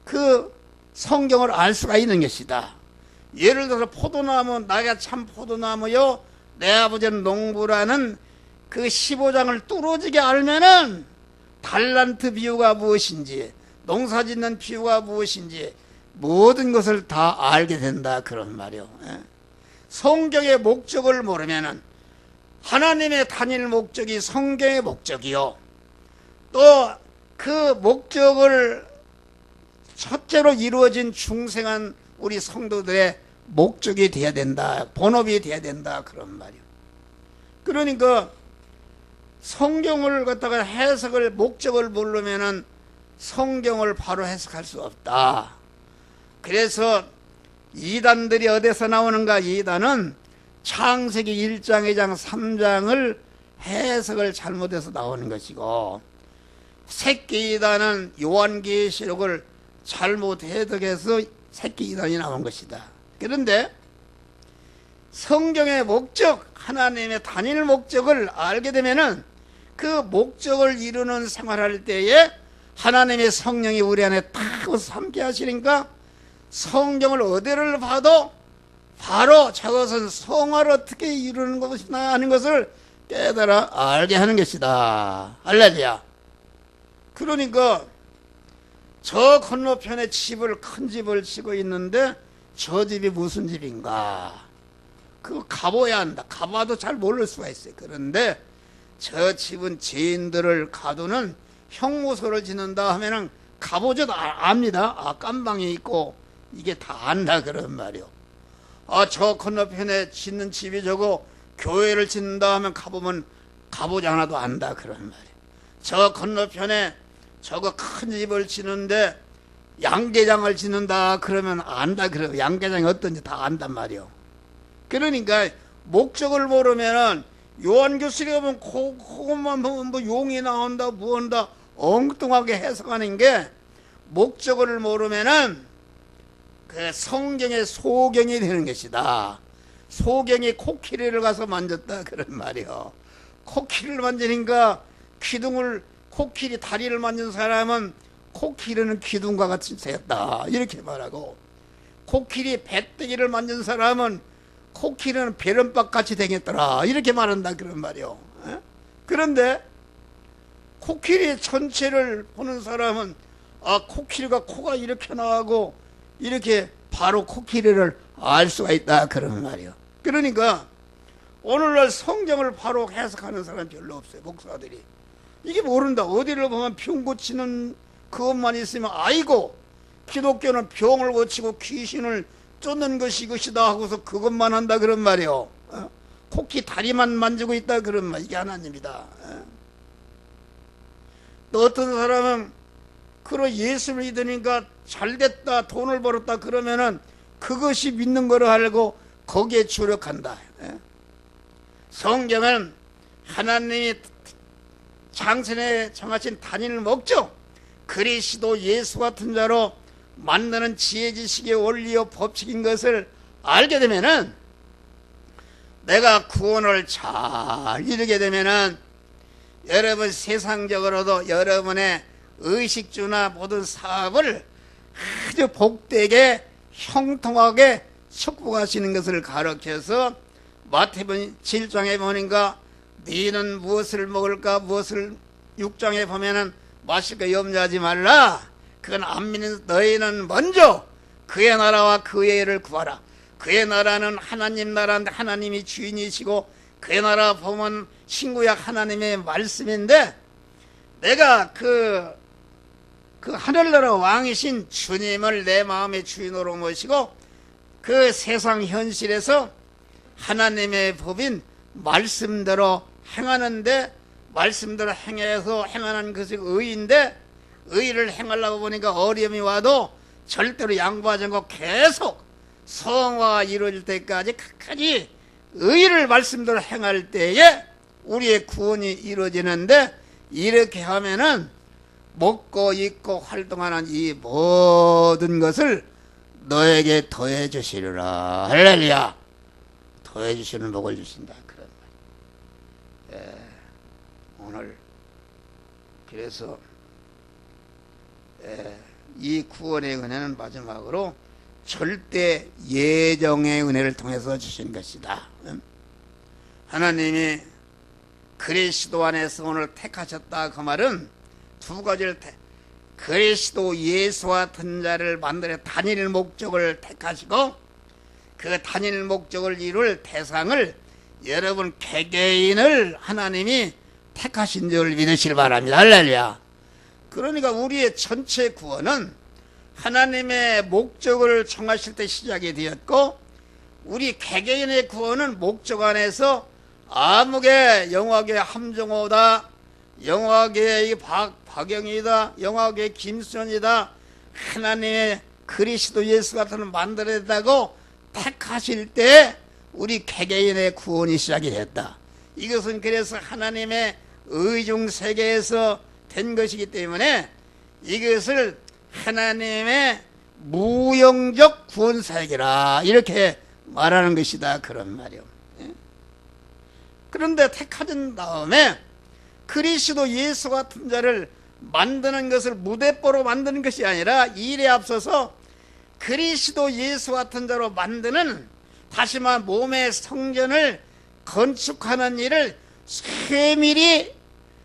Speaker 1: 그 성경을 알 수가 있는 것이다. 예를 들어서 포도나무, 나가 참 포도나무요, 내 아버지는 농부라는 그 15장을 뚫어지게 알면은 달란트 비유가 무엇인지, 농사짓는 비유가 무엇인지 모든 것을 다 알게 된다 그런 말이요. 성경의 목적을 모르면은 하나님의 단일 목적이 성경의 목적이요, 또 그 목적을 첫째로 이루어진 중생한 우리 성도들의 목적이 되어야 된다, 본업이 되어야 된다 그런 말이요. 그러니까 성경을 갖다가 해석을 목적을 모르면은 성경을 바로 해석할 수 없다. 그래서 이단들이 어디서 나오는가? 이단은 창세기 1장, 2장, 3장을 해석을 잘못해서 나오는 것이고, 새끼 이단은 요한계시록을 잘못 해석해서 새끼 이단이 나온 것이다. 그런데 성경의 목적, 하나님의 단일 목적을 알게 되면은 그 목적을 이루는 생활할 때에 하나님의 성령이 우리 안에 딱 함께 하시니까 성경을 어디를 봐도 바로 저것은 성화를 어떻게 이루는 것이나 하는 것을 깨달아 알게 하는 것이다. 할렐루야. 그러니까 저 건너편에 큰 집을 지고 있는데 저 집이 무슨 집인가? 그거 가봐야 한다. 가봐도 잘 모를 수가 있어요. 그런데 저 집은 죄인들을 가두는 형무소를 짓는다 하면은 가보져도 압니다. 아, 깜방이 있고 이게 다 안다 그런 말이요. 아, 저 건너편에 짓는 집이 저거 교회를 짓는다 하면 가보면 가보지 않아도 안다 그런 말이요. 저 건너편에 저거 큰 집을 짓는데 양계장을 짓는다 그러면 안다 그래요. 양계장이 어떤지 다 안단 말이요. 그러니까 목적을 모르면은 요한교실에 보면 그것만 보면 뭐 용이 나온다 무언다 엉뚱하게 해석하는 게 목적을 모르면은 그 성경의 소경이 되는 것이다. 소경이 코끼리를 가서 만졌다 그런 말이요. 코끼리를 만지니까 코끼리 다리를 만진 사람은 코끼리는 기둥과 같이 되었다 이렇게 말하고, 코끼리 배때기를 만진 사람은 코끼리는 베른박 같이 되겠더라 이렇게 말한다 그런 말이요. 그런데 코끼리 전체를 보는 사람은 아, 코끼리가 코가 이렇게 나가고 이렇게 바로 코끼리를 알 수가 있다 그런 말이요. 그러니까 오늘날 성경을 바로 해석하는 사람 별로 없어요. 목사들이 이게 모른다. 어디를 보면 병 고치는 그것만 있으면 아이고 기독교는 병을 고치고 귀신을 쫓는 것이 이것이다 하고서 그것만 한다 그런 말이요. 코끼리 다리만 만지고 있다 그런 말. 이게 하나님이다. 또 어떤 사람은 그러 예수를 믿으니까 잘됐다 돈을 벌었다 그러면은 그것이 믿는 거로 알고 거기에 주력한다. 성경은 하나님이 장sen에 정하신 단일 목적, 그리스도 예수 같은 자로 만드는 지혜 지식의 원리요 법칙인 것을 알게 되면은 내가 구원을 잘 이루게 되면은 여러분 세상적으로도 여러분의 의식주나 모든 사업을 아주 복되게 형통하게 축복하시는 것을 가르쳐서 마태복음 7장에 보니까 너희는 무엇을 먹을까 무엇을 6장에 보면은 마실 거 염려하지 말라. 그건 안 믿는 너희는 먼저 그의 나라와 그의 의를 구하라. 그의 나라는 하나님 나라인데 하나님이 주인이시고 그의 나라 보면 신구약 하나님의 말씀인데 내가 그 하늘나라 왕이신 주님을 내 마음의 주인으로 모시고 그 세상 현실에서 하나님의 법인 말씀대로 행하는데 말씀대로 행해서 행하는 것이 의인데 의를 행하려고 보니까 어려움이 와도 절대로 양보하지 않고 계속 성화가 이루어질 때까지 끝까지 의를 말씀대로 행할 때에 우리의 구원이 이루어지는데 이렇게 하면은 먹고 입고 활동하는 이 모든 것을 너에게 더해 주시리라. 할렐루야. 더해 주시는 복을 주신다. 그런 말. 오늘 그래서 이 구원의 은혜는 마지막으로 절대 예정의 은혜를 통해서 주신 것이다. 하나님이 그리스도 안에서 오늘 택하셨다. 그 말은 두 가지를 그리스도 예수와 같은 자를 만들어 단일 목적을 택하시고 그 단일 목적을 이룰 대상을 여러분 개개인을 하나님이 택하신 줄 믿으시길 바랍니다. 할렐루야. 그러니까 우리의 전체 구원은 하나님의 목적을 정하실 때 시작이 되었고 우리 개개인의 구원은 목적 안에서 아무개 영화계 함정호다, 영화계 박영이다, 영화계 김수현이다, 하나님의 그리스도 예수 같은 만들어냈다고 택하실 때 우리 개개인의 구원이 시작이 됐다. 이것은 그래서 하나님의 의중 세계에서 된 것이기 때문에 이것을 하나님의 무형적 구원 세계라 이렇게 말하는 것이다 그런 말이요. 그런데 택하신 다음에 그리스도 예수 같은 자를 만드는 것을 무대뽀로 만드는 것이 아니라 일에 앞서서 그리스도 예수 같은 자로 만드는, 다시 말해 몸의 성전을 건축하는 일을 세밀히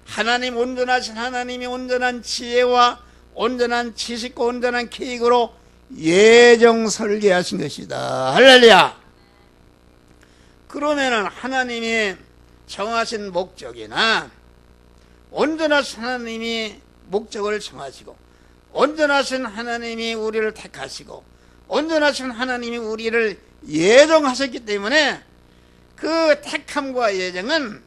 Speaker 1: 하나님, 온전하신 하나님이 온전한 지혜와 온전한 지식과 온전한 계획으로 예정 설계하신 것이다. 할렐루야. 그러면은 하나님이 정하신 목적이나 온전하신 하나님이 목적을 정하시고, 온전하신 하나님이 우리를 택하시고, 온전하신 하나님이 우리를 예정하셨기 때문에 그 택함과 예정은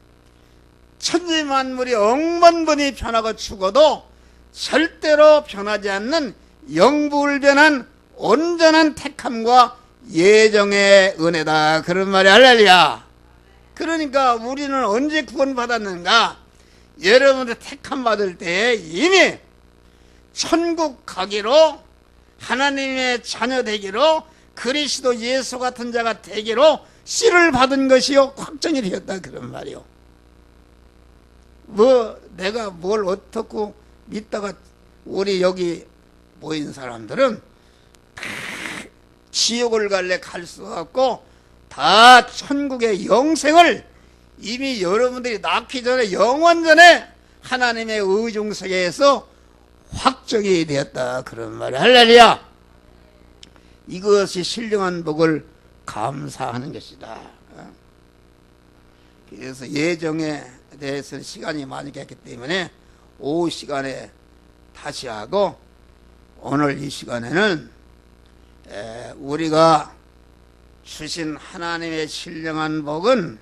Speaker 1: 천지만물이 억만번이 변하고 죽어도 절대로 변하지 않는 영불변한 온전한 택함과 예정의 은혜다 그런 말이 할렐루야. 그러니까 우리는 언제 구원받았는가? 여러분들 택함 받을 때 이미 천국 가기로, 하나님의 자녀 되기로, 그리스도 예수 같은 자가 되기로 씨를 받은 것이요 확정이 되었다 그런 말이요. 내가 뭘 어떻게 믿다가 우리 여기 모인 사람들은 지옥을 갈래 갈 수 없고 다 천국의 영생을 이미 여러분들이 낳기 전에, 영원 전에 하나님의 의중세계에서 확정이 되었다 그런 말이야. 할렐루야. 이것이 신령한 복을 감사하는 것이다. 그래서 예정에 대해서 시간이 많이 갔기 때문에 오후 시간에 다시 하고, 오늘 이 시간에는 우리가 주신 하나님의 신령한 복은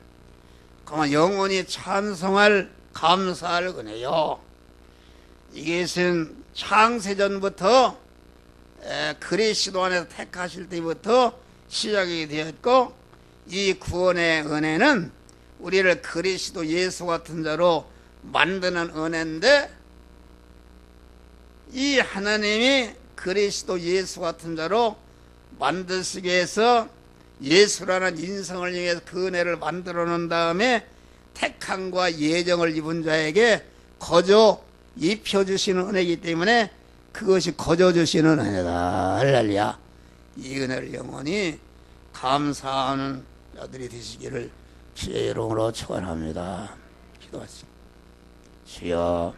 Speaker 1: 그만 영원히 찬송할 감사할 은혜요. 이것은 창세전부터 그리스도 안에서 택하실 때부터 시작이 되었고, 이 구원의 은혜는 우리를 그리스도 예수 같은 자로 만드는 은혜인데, 이 하나님이 그리스도 예수 같은 자로 만드시기 위해서 예수라는 인성을 위해서 그 은혜를 만들어 놓은 다음에 택함과 예정을 입은 자에게 거저 입혀주시는 은혜이기 때문에 그것이 거저 주시는 은혜다. 할렐루야. 이 은혜를 영원히 감사하는 자들이 되시기를 주의 이름으로 축원합니다. 기도하시죠. 주여,